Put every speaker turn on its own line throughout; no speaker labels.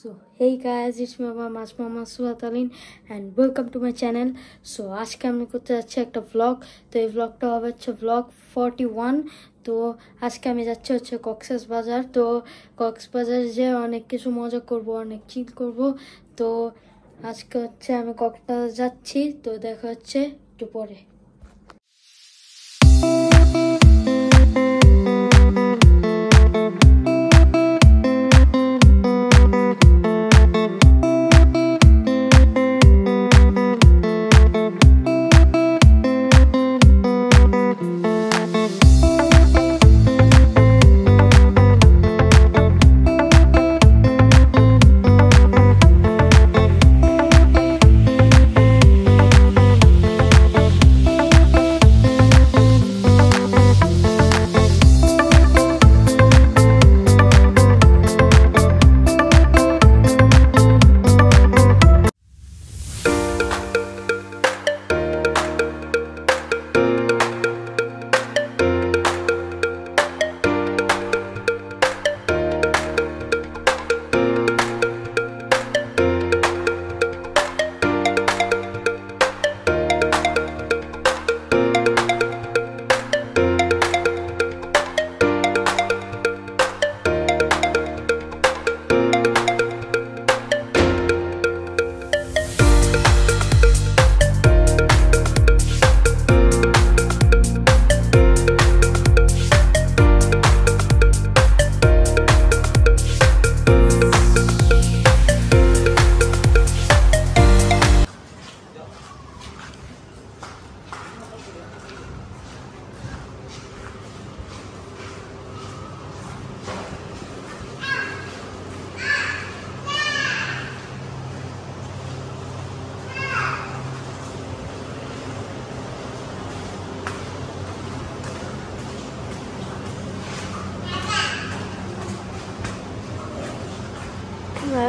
So hey guys, it's Mama Suat Aline and welcome to my channel. So আজকে আমি করতে যাচ্ছি একটা vlog। তো এই vlogটা হবে হচ্ছে vlog 41। তো আজকে আমি যাচ্ছি হচ্ছে কক্সবাজার। তো কক্সবাজারে যে অনেক কিছু মজা করব, অনেক চিল করব। তো আজকে হচ্ছে আমি কক্সবাজার যাচ্ছি। তো দেখা হচ্ছে একটু পরে।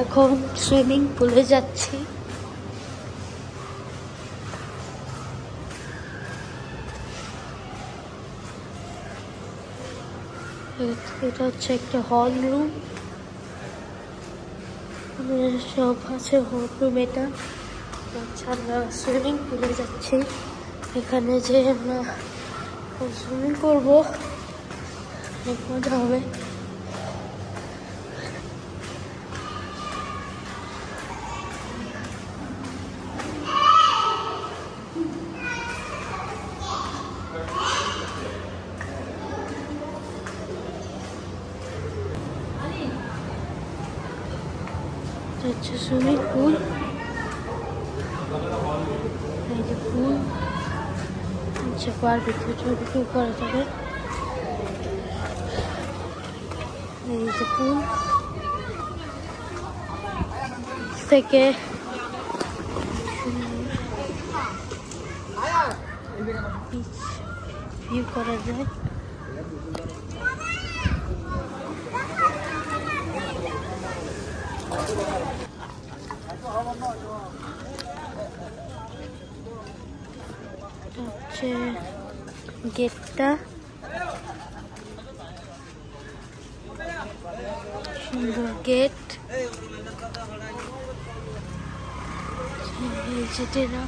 এখন সুইমিং পুলে যাচ্ছি। এটা হচ্ছে একটা হল রুম, সব আছে হল রুম। এটা আচ্ছা, আমরা সুইমিং পুলে যাচ্ছি। এখানে যে আমরা সুইমিং করবো, অনেক মজা হবে। হচ্ছে সুইমিং পুল, এই যে পুল হচ্ছে, পার ভিতরে ছবি করা যাবে। এই যে পুল থেকে ভিউ করা যায়। হচ্ছে গেটটা, সুন্দর গেট। যেটা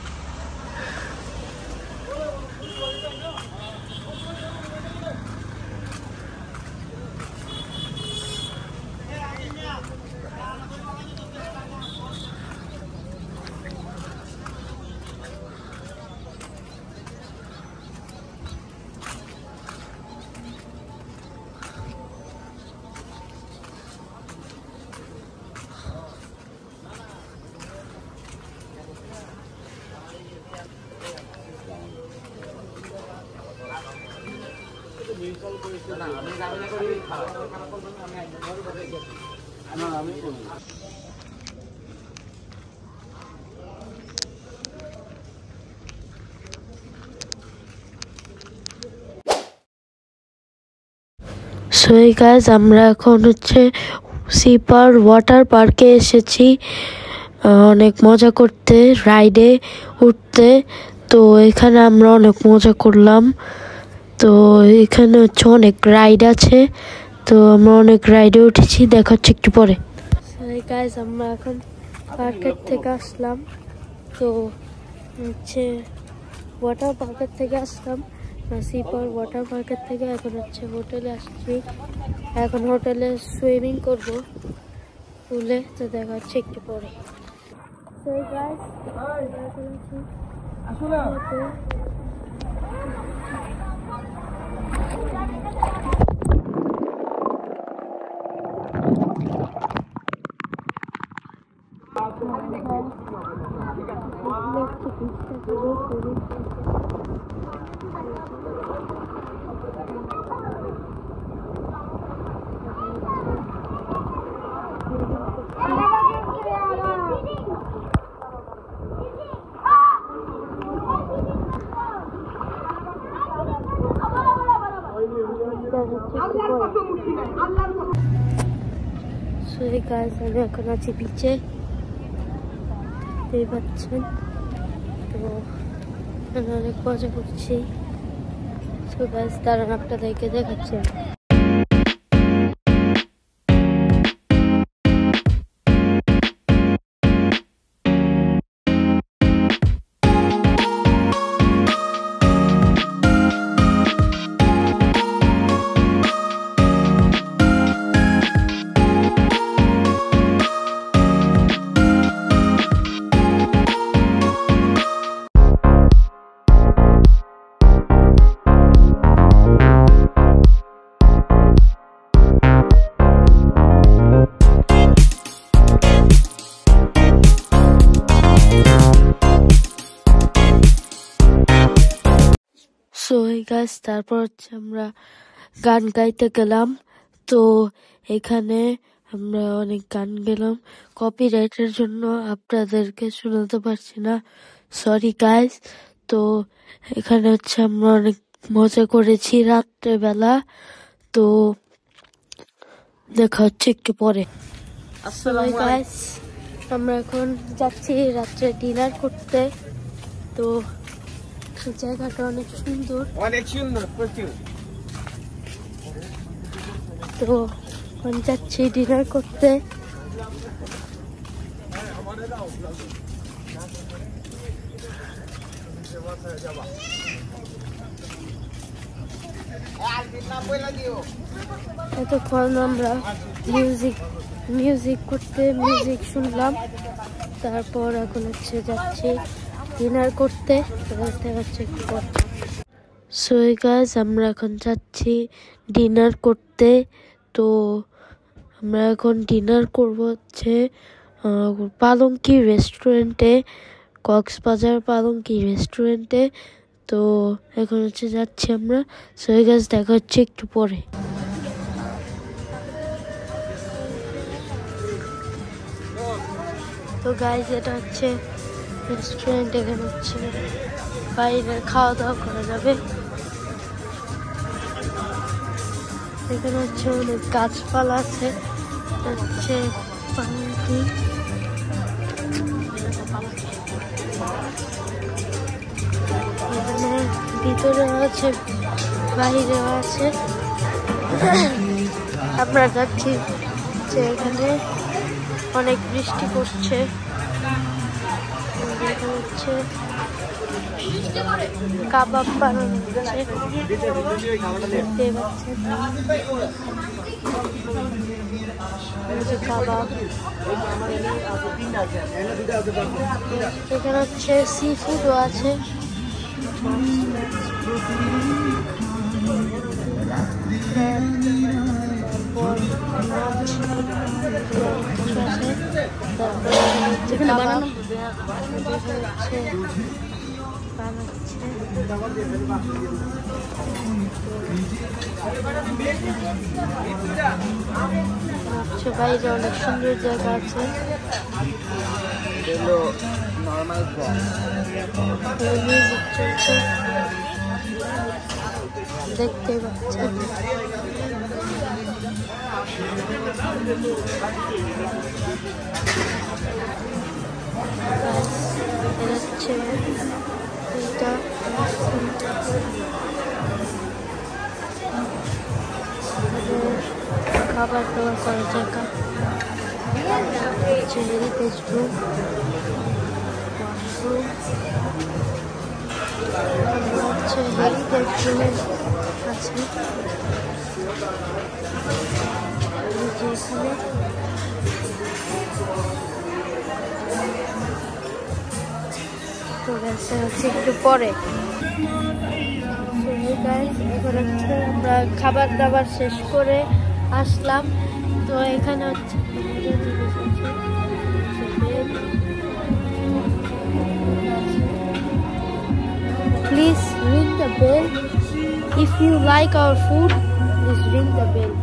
সো গাইস, আমরা এখন হচ্ছে সিপার ওয়াটার পার্কে এসেছি অনেক মজা করতে, রাইডে উঠতে। তো এখানে আমরা অনেক মজা করলাম। তো এখানে হচ্ছে অনেক রাইড আছে। তো আমরা অনেক রাইডে উঠেছি, দেখা হচ্ছে একটু পরে। গাইজ আমরা এখন মার্কেট থেকে আসলাম, তো হচ্ছে ওয়াটার পার্কের থেকে আসলাম, নাসিপার ওয়াটার পার্কের থেকে এখন হচ্ছে হোটেলে আসছি। এখন হোটেলে সুইমিং করবো পুলে, তো দেখা হচ্ছে একটু পরে। তো গাইজ আমি এখন আছি বিচে, দেখতে পাচ্ছেন, তো অনেক মজা করছি। তো গাইজ দাঁড়ান আপনাদেরকে দেখাচ্ছি। সো গাইস তারপর হচ্ছে আমরা গান গাইতে গেলাম, তো এখানে আমরা অনেক গান গেলাম, কপিরাইটের জন্য আপনাদেরকে শোনাতে পারছি না, সরি গাইস। তো এখানে হচ্ছে আমরা অনেক মজা করেছি রাত্রেবেলা, তো দেখা হচ্ছে একটু পরে। গাইস আমরা এখন যাচ্ছি রাত্রে ডিনার করতে, তো জায়গাটা অনেক সুন্দর, প্রচুর। তো এখন যাচ্ছি ডিনার করতে। এতক্ষণ আমরা মিউজিক শুনলাম, তারপর এখন হচ্ছে যাচ্ছি ডিনার করতে। সো গাইস আমরা এখন যাচ্ছি ডিনার করতে, তো আমরা এখন ডিনার করব হচ্ছে পালঙ্কি রেস্টুরেন্টে, কক্সবাজার পালঙ্কি রেস্টুরেন্টে। তো এখন হচ্ছে যাচ্ছি আমরা। সো গাইস দেখা হচ্ছে একটু পরে। তো গাইস এটা হচ্ছে রেস্টুরেন্ট, এখানে হচ্ছে বাইরে খাওয়া দাওয়া করা যাবে। এখানে হচ্ছে অনেক গাছপালা আছে, হচ্ছে পালঙ্কি। এখানে ভিতরেও আছে বাইরেও আছে। আমরা যাচ্ছি যে এখানে অনেক বৃষ্টি পড়ছে, হচ্ছে কাবাব বানানো হচ্ছে, দেখতে পাচ্ছেন কাবাব। এখানে হচ্ছে সি ফুডও আছে, বাইরে অনেক সুন্দর জায়গা আছে। মিউজিক চলছে, দেখতে পাচ্ছেন। হচ্ছে এটা খাবার দাবার করার জায়গা। হেরিটেজ রুম, হচ্ছে হেরিটেজ রুমের আছে যেখানে তো হচ্ছে একটু পরে। এখন হচ্ছে আমরা খাবার দাবার শেষ করে আসলাম। তো এখানে হচ্ছে please ring the bell if you like our food. Please ring the bell.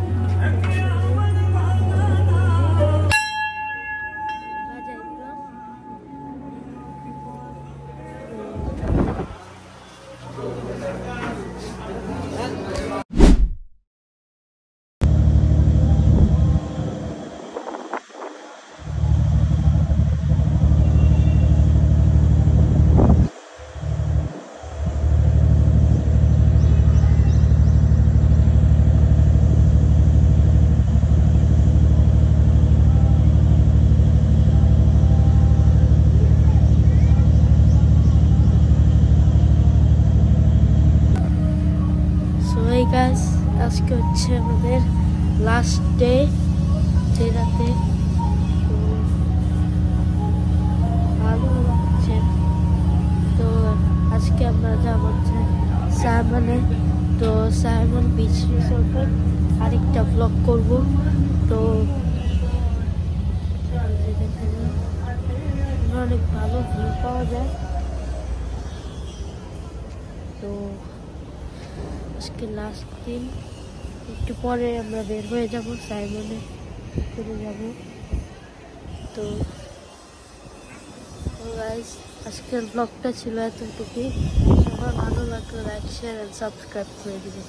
Guys, আজকে হচ্ছে আমাদের লাস্ট ডে যেটাতে ভালো লাগছে। তো আজকে আমরা যাবো হচ্ছে সাইমনে। তো সাইমন বিচ রিসোর্টের আরেকটা ব্লগ করব। তো অনেক ভালো ভিউ পাওয়া যায়। তো আজকে লাস্ট দিন, একটু পরে আমরা বের হয়ে যাব, সাইমনে চলে যাব। তো গাইস, আজকের ব্লগটা ছিল এতটুকুই। সবার ভালো লাগলে লাইক, শেয়ার এন্ড সাবস্ক্রাইব করে দিবেন।